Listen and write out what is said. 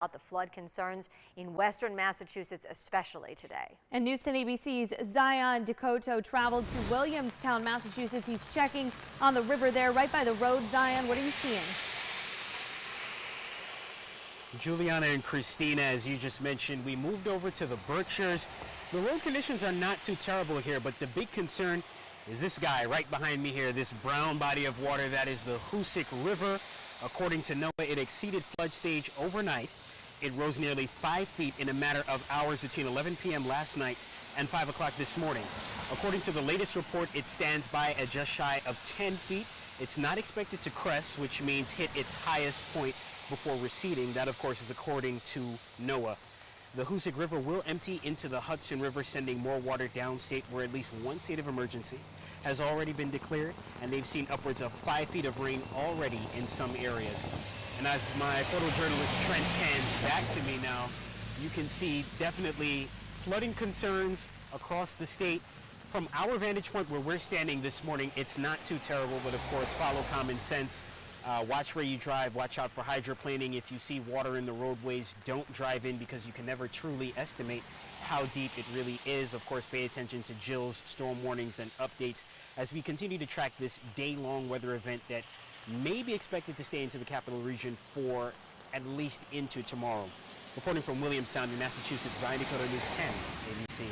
about the flood concerns in western Massachusetts, especially today. And News 10 ABC's Zion Decoto traveled to Williamstown, Massachusetts. He's checking on the river there right by the road. Zion, what are you seeing? Juliana and Christina, as you just mentioned, we moved over to the Berkshires. The road conditions are not too terrible here, but the big concern is this guy right behind me here, this brown body of water that is the Hoosick River. According to NOAA, it exceeded flood stage overnight. It rose nearly 5 feet in a matter of hours between 11 p.m. last night and 5 o'clock this morning. According to the latest report, it stands by at just shy of 10 feet. It's not expected to crest, which means hit its highest point before receding. That, of course, is according to NOAA. The Hoosick River will empty into the Hudson River, sending more water downstate, where at least one state of emergency has already been declared, and they've seen upwards of 5 feet of rain already in some areas. And as my photojournalist Trent pans back to me now, you can see definitely flooding concerns across the state. From our vantage point where we're standing this morning, it's not too terrible, but of course follow common sense. Watch where you drive, watch out for hydroplaning. If you see water in the roadways, don't drive in because you can never truly estimate how deep it really is. Of course, pay attention to Jill's storm warnings and updates as we continue to track this day-long weather event that may be expected to stay into the capital region for at least into tomorrow. Reporting from Williamstown in Massachusetts, Zion Decoto, News 10 ABC.